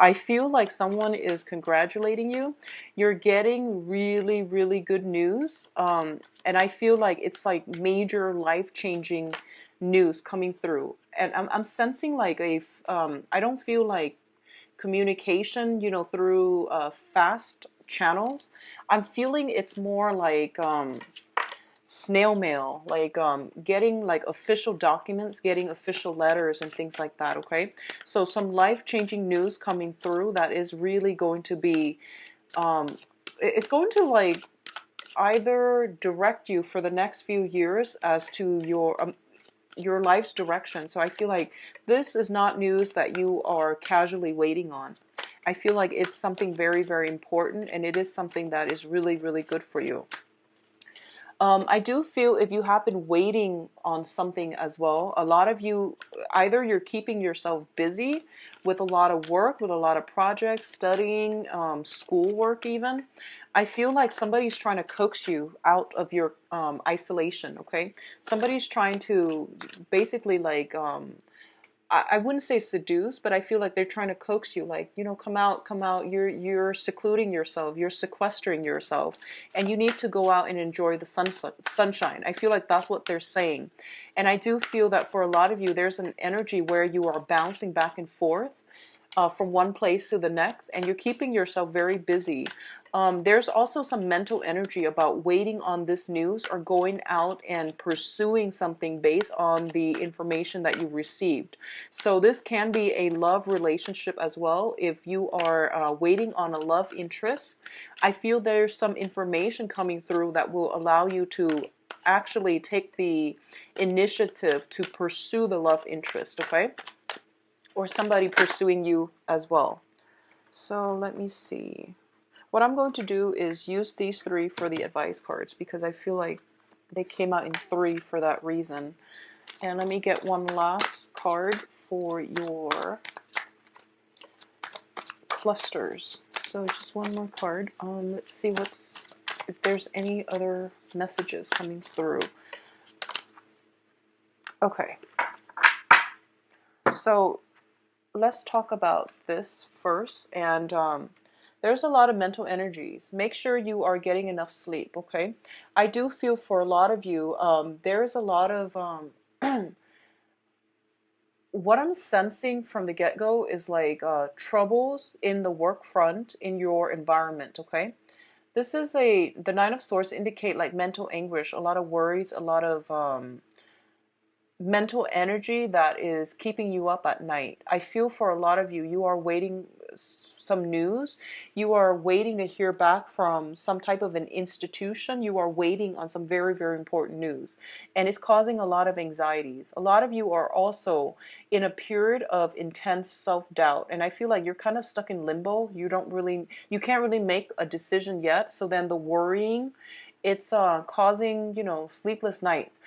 I feel like someone is congratulating you. You're getting really, really good news. And I feel like it's like major life-changing news coming through. And I'm sensing like I don't feel like communication, through fast channels. I'm feeling it's more like snail mail, like getting like official documents, getting official letters and things like that. Okay, so some life-changing news coming through that is really going to be um, it's going to like either direct you for the next few years as to your life's direction. So I feel like this is not news that you are casually waiting on. I feel like it's something very, very important, and it is something that is really, really good for you. I do feel if you have been waiting on something as well, a lot of you, either you're keeping yourself busy with a lot of work, with a lot of projects, studying, schoolwork even. I feel like somebody's trying to coax you out of your isolation, okay? Somebody's trying to basically like I wouldn't say seduce, but I feel like they're trying to coax you, like, come out, come out. You're secluding yourself, you're sequestering yourself, and you need to go out and enjoy the sunshine. I feel like that's what they're saying. And I do feel that for a lot of you, there's an energy where you are bouncing back and forth from one place to the next, and you're keeping yourself very busy. There's also some mental energy about waiting on this news or going out and pursuing something based on the information that you received. So this can be a love relationship as well. If you are waiting on a love interest, I feel there's some information coming through that will allow you to actually take the initiative to pursue the love interest, okay? Or somebody pursuing you as well. So let me see. What I'm going to do is use these three for the advice cards because I feel like they came out in three for that reason. And let me get one last card for your clusters. So just one more card. Let's see if there's any other messages coming through. Okay. So let's talk about this first. And there's a lot of mental energies. Make sure you are getting enough sleep, okay? I do feel for a lot of you, there's a lot of what I'm sensing from the get-go is like troubles in the work front in your environment, okay? This is the Nine of Swords indicate like mental anguish, a lot of worries, a lot of mental energy that is keeping you up at night. I feel for a lot of you, you are waiting some news. You are waiting to hear back from some type of an institution. You are waiting on some very, very important news. And it's causing a lot of anxieties. A lot of you are also in a period of intense self-doubt. And I feel like you're kind of stuck in limbo. You can't really make a decision yet. So then the worrying, it's causing, sleepless nights.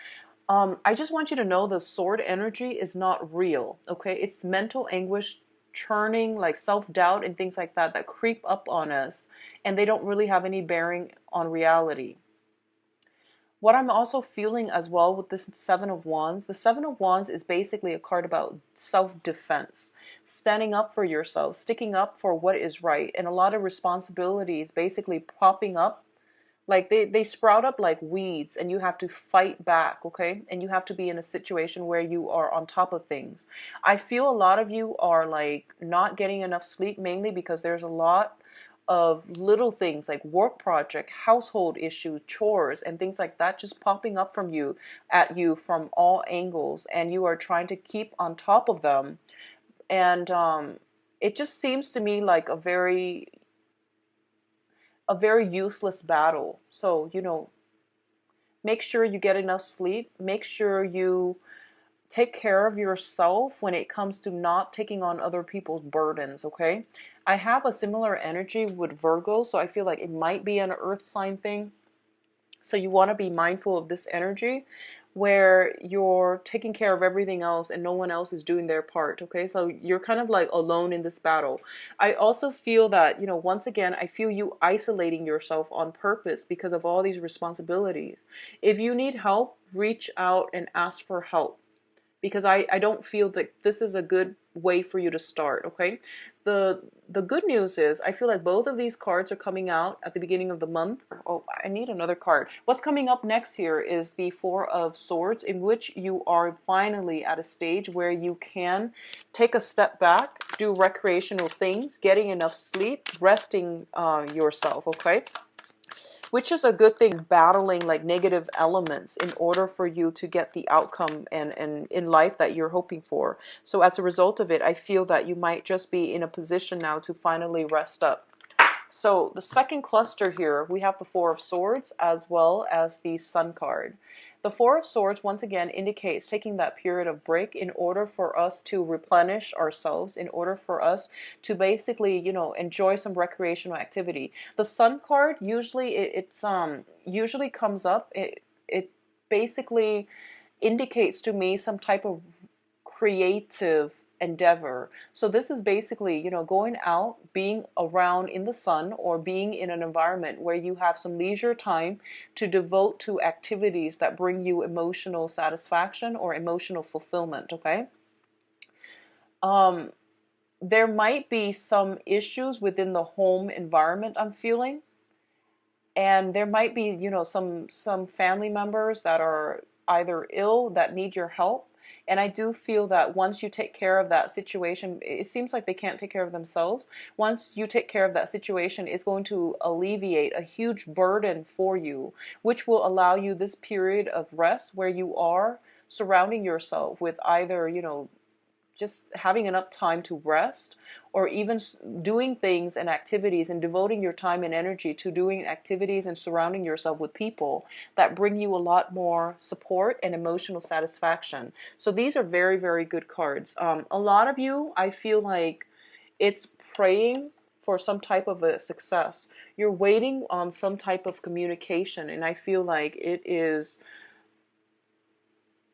I just want you to know the sword energy is not real, okay? It's mental anguish, churning, like self-doubt and things like that creep up on us, and they don't really have any bearing on reality. What I'm also feeling as well with this Seven of Wands, the Seven of Wands is basically a card about self-defense, standing up for yourself, sticking up for what is right, and a lot of responsibilities basically popping up like they sprout up like weeds and you have to fight back, okay? And you have to be in a situation where you are on top of things. I feel a lot of you are like not getting enough sleep mainly because there's a lot of little things like work project, household issues, chores, and things like that just popping up from you at you from all angles, and you are trying to keep on top of them. And it just seems to me like a very useless battle. So, make sure you get enough sleep. Make sure you take care of yourself when it comes to not taking on other people's burdens, okay? I have a similar energy with Virgo, so I feel like it might be an earth sign thing. So you want to be mindful of this energy where you're taking care of everything else and no one else is doing their part, okay? So you're kind of like alone in this battle. I also feel that, once again, I feel you isolating yourself on purpose because of all these responsibilities. If you need help, reach out and ask for help. because I don't feel that this is a good way for you to start, okay? The good news is I feel like both of these cards are coming out at the beginning of the month. Oh, I need another card. What's coming up next here is the Four of Swords, in which you are finally at a stage where you can take a step back, do recreational things, getting enough sleep, resting yourself, okay? Which is a good thing, battling like negative elements in order for you to get the outcome and in life that you're hoping for. So as a result of it, I feel that you might just be in a position now to finally rest up. So the second cluster here, we have the Four of Swords as well as the Sun card. The Four of Swords, once again, indicates taking that period of break in order for us to replenish ourselves, in order for us to basically, enjoy some recreational activity. The Sun card, usually it's usually comes up, it basically indicates to me some type of creative endeavor. So this is basically, going out, being around in the sun, or being in an environment where you have some leisure time to devote to activities that bring you emotional satisfaction or emotional fulfillment, okay? There might be some issues within the home environment, I'm feeling. And there might be, some family members that are either ill that need your help. And I do feel that once you take care of that situation, it seems like they can't take care of themselves. Once you take care of that situation, it's going to alleviate a huge burden for you, which will allow you this period of rest where you are surrounding yourself with either, just having enough time to rest, or even doing things and activities and devoting your time and energy to doing activities and surrounding yourself with people that bring you a lot more support and emotional satisfaction. So these are very, very good cards. A lot of you, I feel like it's praying for some type of a success. You're waiting on some type of communication, and I feel like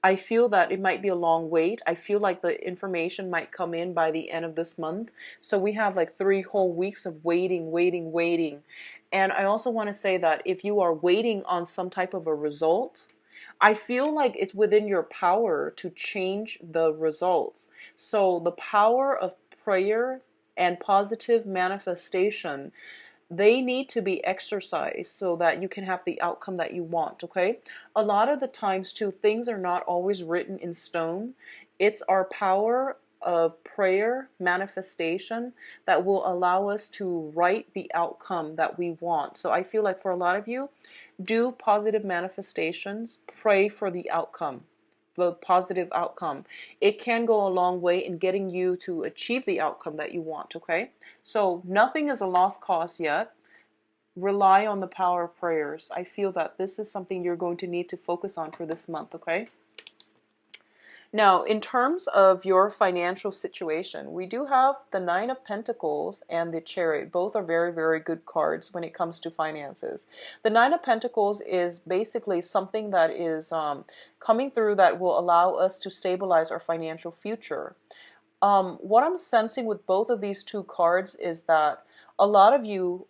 I feel that it might be a long wait. I feel like the information might come in by the end of this month. So we have like 3 whole weeks of waiting, waiting, waiting. And I also want to say that if you are waiting on some type of a result, I feel like it's within your power to change the results. So the power of prayer and positive manifestation, they need to be exercised so that you can have the outcome that you want, okay? A lot of the times too, things are not always written in stone. It's our power of prayer, manifestation, that will allow us to write the outcome that we want. So I feel like for a lot of you, do positive manifestations, pray for the outcome, the positive outcome. It can go a long way in getting you to achieve the outcome that you want, okay? So nothing is a lost cause yet. Rely on the power of prayers. I feel that this is something you're going to need to focus on for this month, okay? Now, in terms of your financial situation, we do have the Nine of Pentacles and the Chariot. Both are very, very good cards when it comes to finances. The Nine of Pentacles is basically something that is coming through that will allow us to stabilize our financial future. What I'm sensing with both of these two cards is that a lot of you,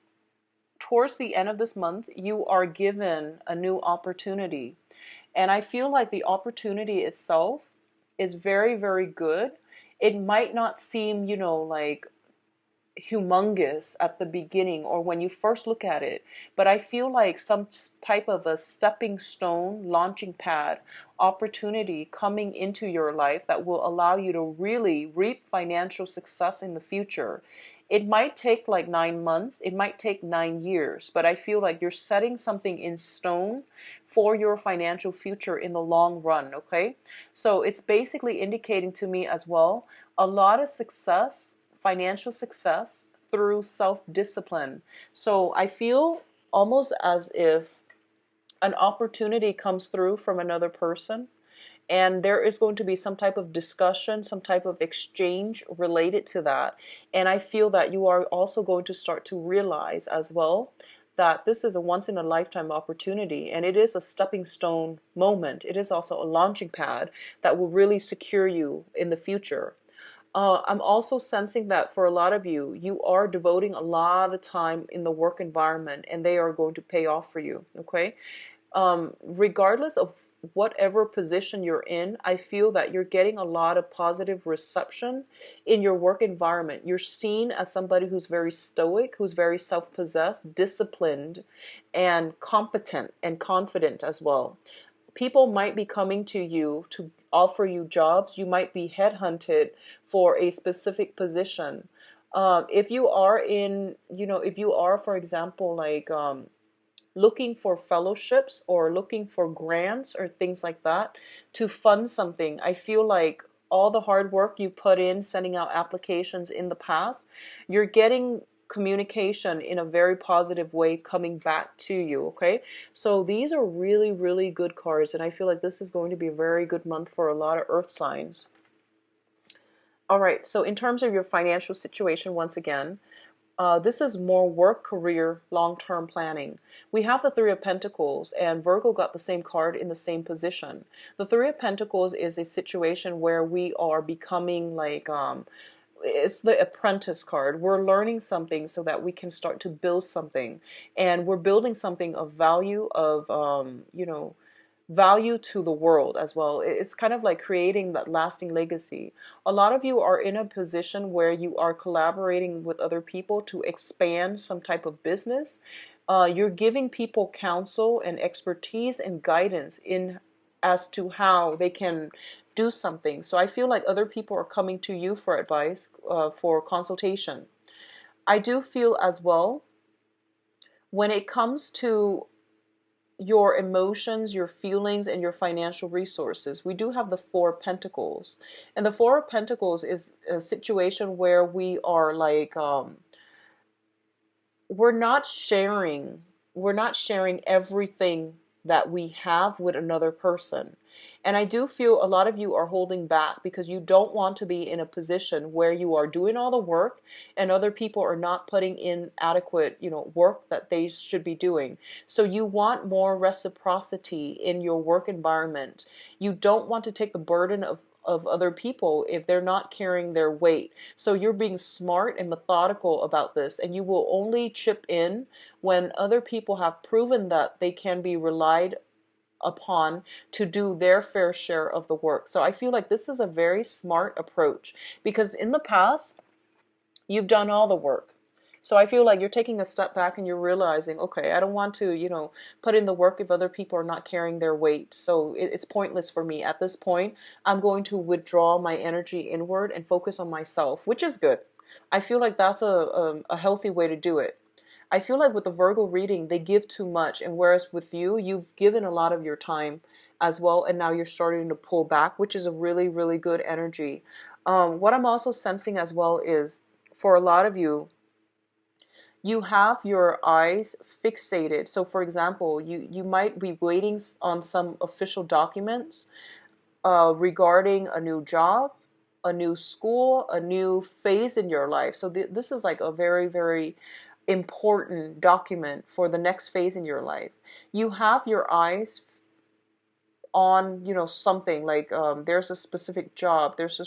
towards the end of this month, you are given a new opportunity. And I feel like the opportunity itself is very, very good. It might not seem, like humongous at the beginning or when you first look at it, but I feel like some type of a stepping stone, launching pad opportunity coming into your life that will allow you to really reap financial success in the future. It might take like 9 months, it might take 9 years, but I feel like you're setting something in stone for your financial future in the long run, okay? So it's basically indicating to me as well a lot of success, financial success through self-discipline. So I feel almost as if an opportunity comes through from another person, and there is going to be some type of discussion, some type of exchange related to that. And I feel that you are also going to start to realize as well that this is a once in a lifetime opportunity, and it is a stepping stone moment. It is also a launching pad that will really secure you in the future. I'm also sensing that for a lot of you, you are devoting a lot of time in the work environment, and they are going to pay off for you, okay? Regardless of whatever position you're in, I feel that you're getting a lot of positive reception in your work environment. You're seen as somebody who's very stoic, who's very self-possessed, disciplined, and competent and confident as well. People might be coming to you to offer you jobs. You might be headhunted for a specific position. If you are in, if you are, for example, like looking for fellowships or looking for grants or things like that to fund something, I feel like all the hard work you put in sending out applications in the past, you're getting communication in a very positive way coming back to you, okay? So these are really, really good cards, and I feel like this is going to be a very good month for a lot of earth signs. All right, so in terms of your financial situation, once again, this is more work, career, long-term planning. We have the Three of Pentacles, and Virgo got the same card in the same position. The Three of Pentacles is a situation where we are becoming like, it's the apprentice card. We're learning something so that we can start to build something. And we're building something of value, of, value to the world as well. It's kind of like creating that lasting legacy. A lot of you are in a position where you are collaborating with other people to expand some type of business. You're giving people counsel and expertise and guidance in as to how they can do something. So I feel like other people are coming to you for advice, for consultation. I do feel as well, when it comes to your emotions, your feelings, and your financial resources, we do have the Four of Pentacles. And the Four of Pentacles is a situation where we are like, we're not sharing, everything that we have with another person. And I do feel a lot of you are holding back because you don't want to be in a position where you are doing all the work and other people are not putting in adequate, work that they should be doing. So you want more reciprocity in your work environment. You don't want to take the burden of other people if they're not carrying their weight. So you're being smart and methodical about this, and you will only chip in when other people have proven that they can be relied upon to do their fair share of the work. So I feel like this is a very smart approach because in the past, you've done all the work. So I feel like you're taking a step back and you're realizing, okay, I don't want to, put in the work if other people are not carrying their weight. So it's pointless for me. At this point, I'm going to withdraw my energy inward and focus on myself, which is good. I feel like that's a healthy way to do it. I feel like with the Virgo reading, they give too much. And whereas with you, you've given a lot of your time as well. And now you're starting to pull back, which is a really, really good energy. What I'm also sensing as well is for a lot of you, you have your eyes fixated. So for example, you might be waiting on some official documents regarding a new job, a new school, a new phase in your life. So this is like a very, very important document for the next phase in your life. You have your eyes on, something like there's a specific job, there's a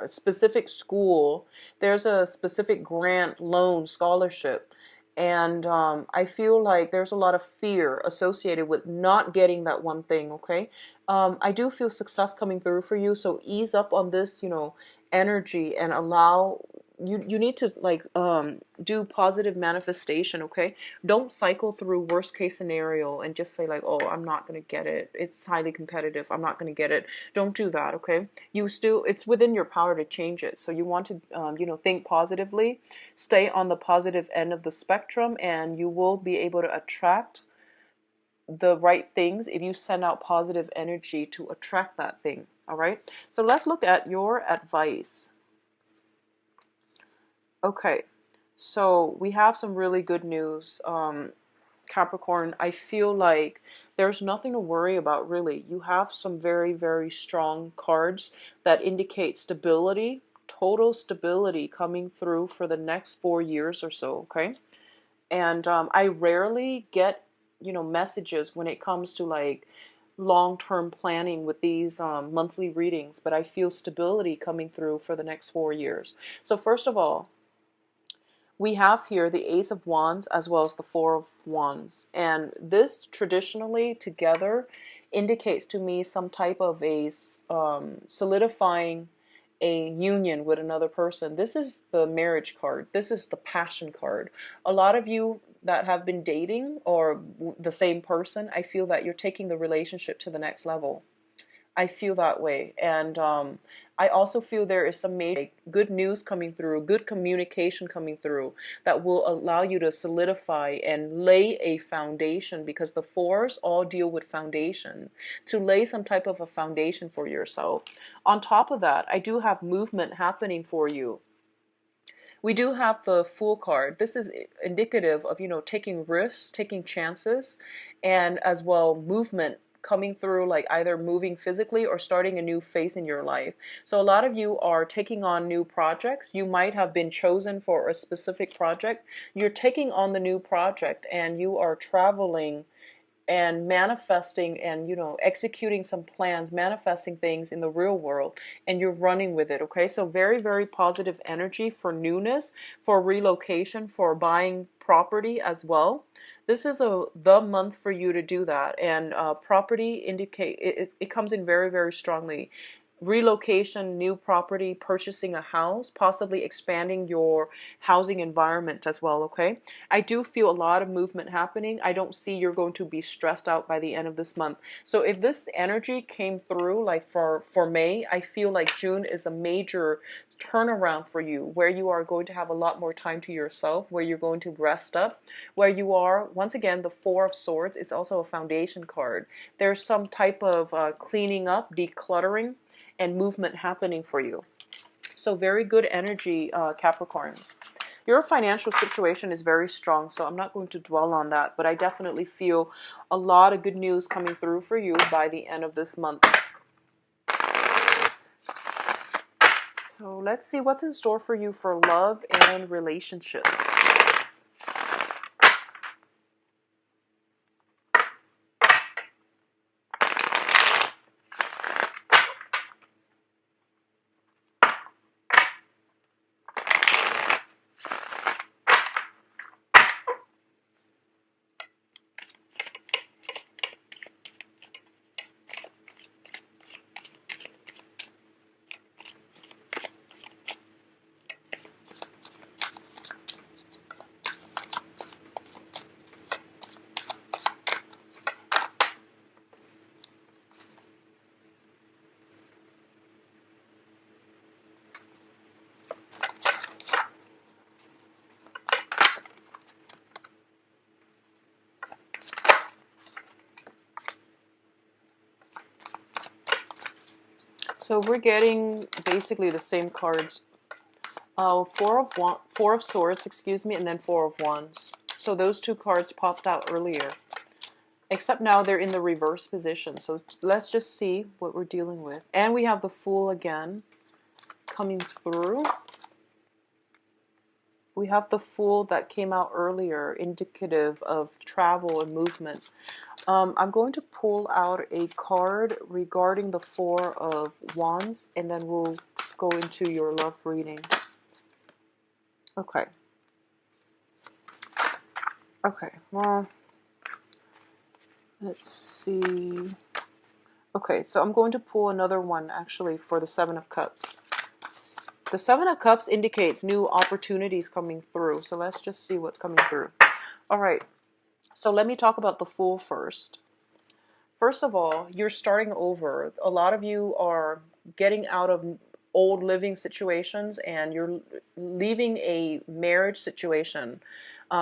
specific school, there's a specific grant, loan, scholarship. And I feel like there's a lot of fear associated with not getting that one thing, okay? I do feel success coming through for you, so ease up on this, energy and allow you need to like do positive manifestation, okay? Don't cycle through worst case scenario and just say like, oh, I'm not going to get it, it's highly competitive, I'm not going to get it. Don't do that, okay? It's within your power to change it. So you want to think positively, stay on the positive end of the spectrum, and you will be able to attract the right things if you send out positive energy to attract that thing. All right, so let's look at your advice. Okay, so we have some really good news, Capricorn. I feel like there's nothing to worry about, really. You have some very, very strong cards that indicate stability, total stability coming through for the next 4 years or so, okay? And I rarely get, messages when it comes to like long-term planning with these monthly readings, but I feel stability coming through for the next 4 years. So first of all, we have here the Ace of Wands as well as the Four of Wands. And this traditionally together indicates to me some type of a solidifying a union with another person. This is the marriage card. This is the passion card. A lot of you that have been dating or the same person, I feel that you're taking the relationship to the next level. I feel that way. And I also feel there is some major good news coming through, good communication coming through that will allow you to solidify and lay a foundation, because the fours all deal with foundation, to lay some type of a foundation for yourself. On top of that, I do have movement happening for you. We do have the Fool card. This is indicative of, taking risks, taking chances, and as well movement coming through, like either moving physically or starting a new phase in your life. So a lot of you are taking on new projects. You might have been chosen for a specific project. You're taking on the new project and you are traveling and manifesting and executing some plans, manifesting things in the real world, and you're running with it. Okay, so very, very positive energy for newness, for relocation, for buying property as well. This is the month for you to do that. And property indicate it comes in very, very strongly. Relocation, new property, purchasing a house, possibly expanding your housing environment as well. Okay, I do feel a lot of movement happening. I don't see you're going to be stressed out by the end of this month. So if this energy came through like for May, I feel like June is a major turnaround for you, where you are going to have a lot more time to yourself, where you're going to rest up, where you are, once again, the Four of Swords. It's also a foundation card. There's some type of cleaning up, decluttering, and movement happening for you. So very good energy, Capricorns. Your financial situation is very strong, so I'm not going to dwell on that, but I definitely feel a lot of good news coming through for you by the end of this month. So let's see what's in store for you for love and relationships. So we're getting basically the same cards. Four of Swords, excuse me, and then Four of Wands. So those two cards popped out earlier. Except now they're in the reverse position. So let's just see what we're dealing with. And we have the Fool again coming through. We have the Fool that came out earlier, indicative of travel and movement. I'm going to pull out a card regarding the Four of Wands, and then we'll go into your love reading. Okay. Okay, well, let's see. Okay, so I'm going to pull another one, actually, for the Seven of Cups. The Seven of Cups indicates new opportunities coming through, so let's just see what's coming through. All right, so let me talk about the Fool first. First of all, you're starting over. A lot of you are getting out of old living situations and you're leaving a marriage situation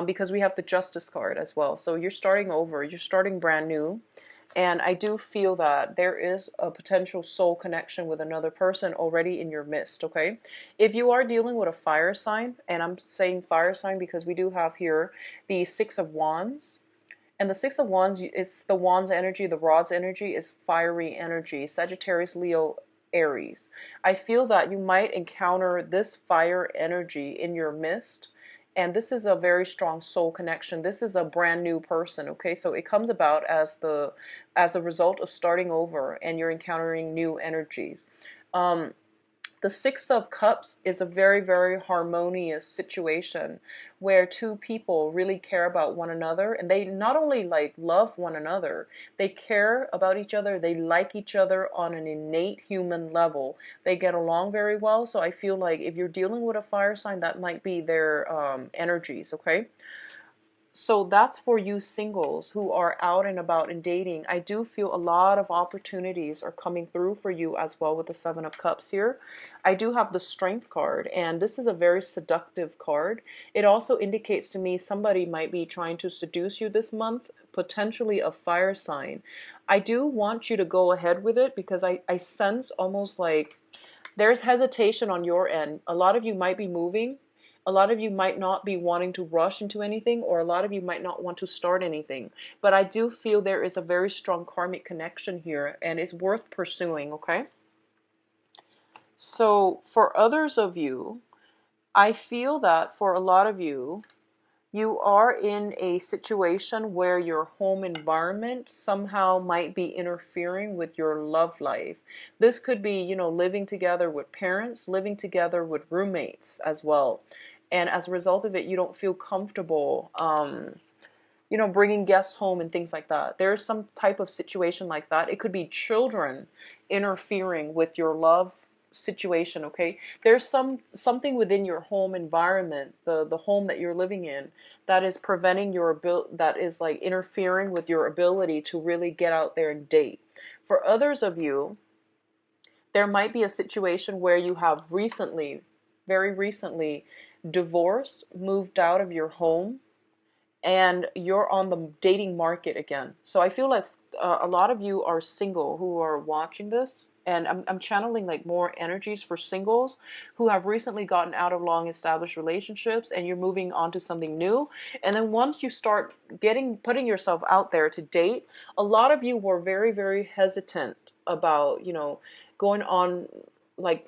because we have the Justice card as well. So you're starting over. You're starting brand new. And I do feel that there is a potential soul connection with another person already in your midst, okay? If you are dealing with a fire sign, and I'm saying fire sign because we do have here the Six of Wands. And the Six of Wands, it's the Wands energy, the Rod's energy is fiery energy, Sagittarius, Leo, Aries. I feel that you might encounter this fire energy in your midst. And this is a very strong soul connection. This is a brand new person, okay? So it comes about as a result of starting over and you're encountering new energies. The The Six of Cups is a very, very harmonious situation where two people really care about one another, and they not only like love one another, they care about each other, they like each other on an innate human level. They get along very well. So I feel like if you're dealing with a fire sign, that might be their energies, okay? So that's for you singles who are out and about and dating. I do feel a lot of opportunities are coming through for you as well with the Seven of Cups here. I do have the Strength card, and this is a very seductive card. It also indicates to me somebody might be trying to seduce you this month, potentially a fire sign. I do want you to go ahead with it because I sense almost like there's hesitation on your end. A lot of you might be moving. A lot of you might not be wanting to rush into anything, or a lot of you might not want to start anything. But I do feel there is a very strong karmic connection here, and it's worth pursuing, okay? So for others of you, I feel that for a lot of you, you are in a situation where your home environment somehow might be interfering with your love life. This could be, you know, living together with parents, living together with roommates as well. And as a result of it, you don't feel comfortable, you know, bringing guests home and things like that. There's some type of situation like that. It could be children interfering with your love situation, okay? There's something within your home environment, the home that you're living in, that is preventing your that is like interfering with your ability to really get out there and date. For others of you, there might be a situation where you have recently, very recently, divorced, moved out of your home, and you're on the dating market again. So I feel like a lot of you are single who are watching this, and I'm channeling like more energies for singles who have recently gotten out of long established relationships, and you're moving on to something new. And then once you start putting yourself out there to date, a lot of you were very, very hesitant about, you know, going on like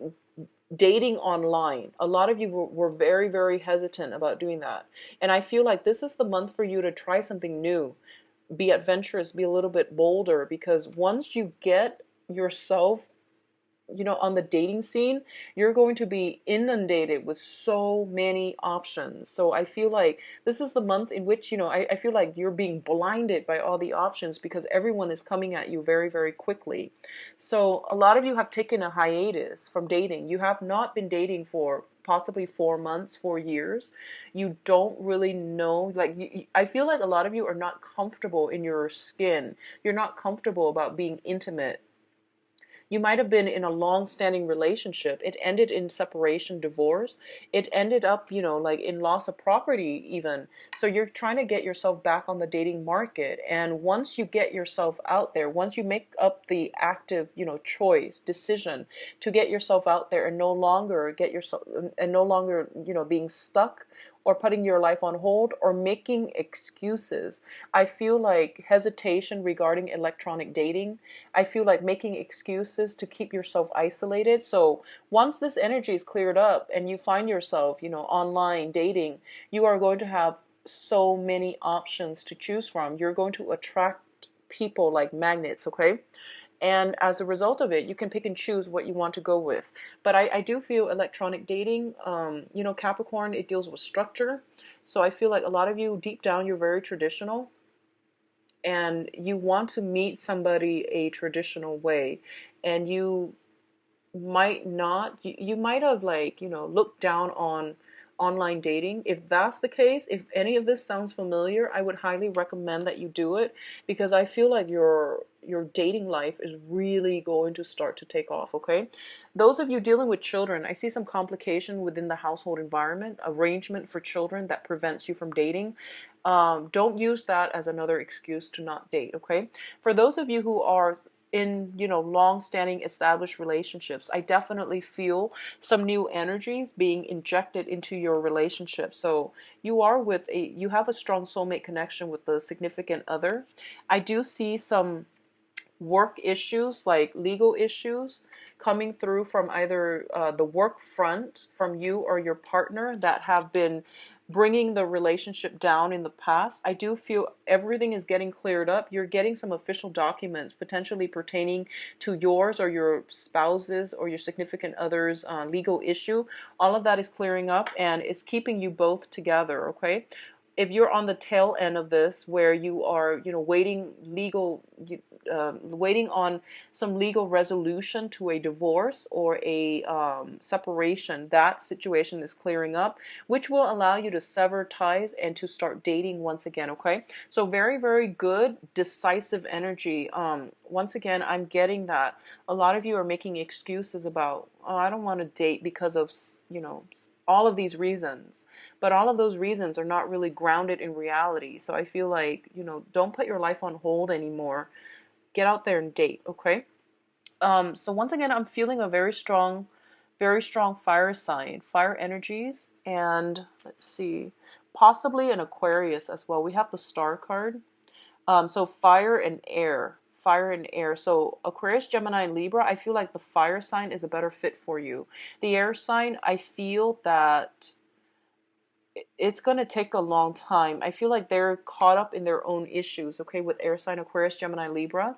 dating online. A lot of you were very, very hesitant about doing that. And I feel like this is the month for you to try something new, be adventurous, be a little bit bolder, because once you get yourself, you know, on the dating scene, you're going to be inundated with so many options. So I feel like this is the month in which, you know, I feel like you're being blinded by all the options because everyone is coming at you very, very quickly. So a lot of you have taken a hiatus from dating. You have not been dating for possibly 4 months, 4 years. You don't really know, like, I feel like a lot of you are not comfortable in your skin. You're not comfortable about being intimate. You might have been in a long-standing relationship. It ended in separation, divorce. It ended up, you know, like in loss of property even. So you're trying to get yourself back on the dating market. And once you get yourself out there, once you make up the active, you know, choice, decision to get yourself out there and no longer you know, being stuck or putting your life on hold or making excuses. I feel like hesitation regarding electronic dating. I feel like making excuses to keep yourself isolated. So once this energy is cleared up and you find yourself, you know, online dating, you are going to have so many options to choose from. You're going to attract people like magnets, okay? And as a result of it, you can pick and choose what you want to go with. But I do feel electronic dating, you know, Capricorn, it deals with structure. So I feel like a lot of you, deep down, you're very traditional. And you want to meet somebody a traditional way. And you might not, you might have, like, you know, looked down on online dating. If that's the case, if any of this sounds familiar, I would highly recommend that you do it, because I feel like your dating life is really going to start to take off, okay? Those of you dealing with children, I see some complication within the household environment, arrangement for children that prevents you from dating. Don't use that as another excuse to not date, okay? For those of you who are in, you know, long-standing established relationships, I definitely feel some new energies being injected into your relationship. So you have a strong soulmate connection with the significant other. I do see some work issues, like legal issues, coming through from either the work front from you or your partner that have been bringing the relationship down in the past. I do feel everything is getting cleared up. You're getting some official documents potentially pertaining to yours or your spouse's or your significant other's legal issue. All of that is clearing up, and it's keeping you both together, okay? If you're on the tail end of this, where you are, waiting on some legal resolution to a divorce or a separation, that situation is clearing up, which will allow you to sever ties and to start dating once again. Okay, so very, very good, decisive energy. Once again, I'm getting that a lot of you are making excuses about, oh, I don't want to date because of, all of these reasons. But all of those reasons are not really grounded in reality. So I feel like, don't put your life on hold anymore. Get out there and date, okay? So once again, I'm feeling a very strong fire sign, fire energies, and let's see, possibly an Aquarius as well. We have the Star card. So fire and air. Fire and air. So Aquarius, Gemini, and Libra, I feel like the fire sign is a better fit for you. The air sign, I feel that it's going to take a long time. I feel like they're caught up in their own issues, okay, with air sign Aquarius, Gemini, Libra.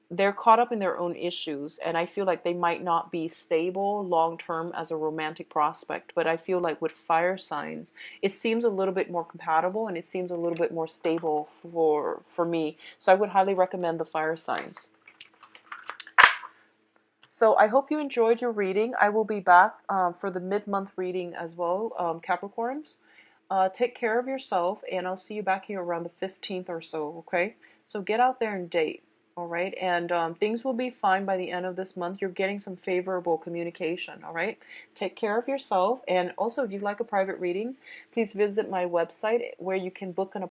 They're caught up in their own issues, and I feel like they might not be stable long term as a romantic prospect. But I feel like with fire signs, it seems a little bit more compatible and it seems a little bit more stable for me. So I would highly recommend the fire signs. So I hope you enjoyed your reading. I will be back for the mid-month reading as well, Capricorns. Take care of yourself, and I'll see you back here around the 15th or so, okay? So get out there and date, all right? And things will be fine by the end of this month. You're getting some favorable communication, all right? Take care of yourself. And also, if you'd like a private reading, please visit my website where you can book an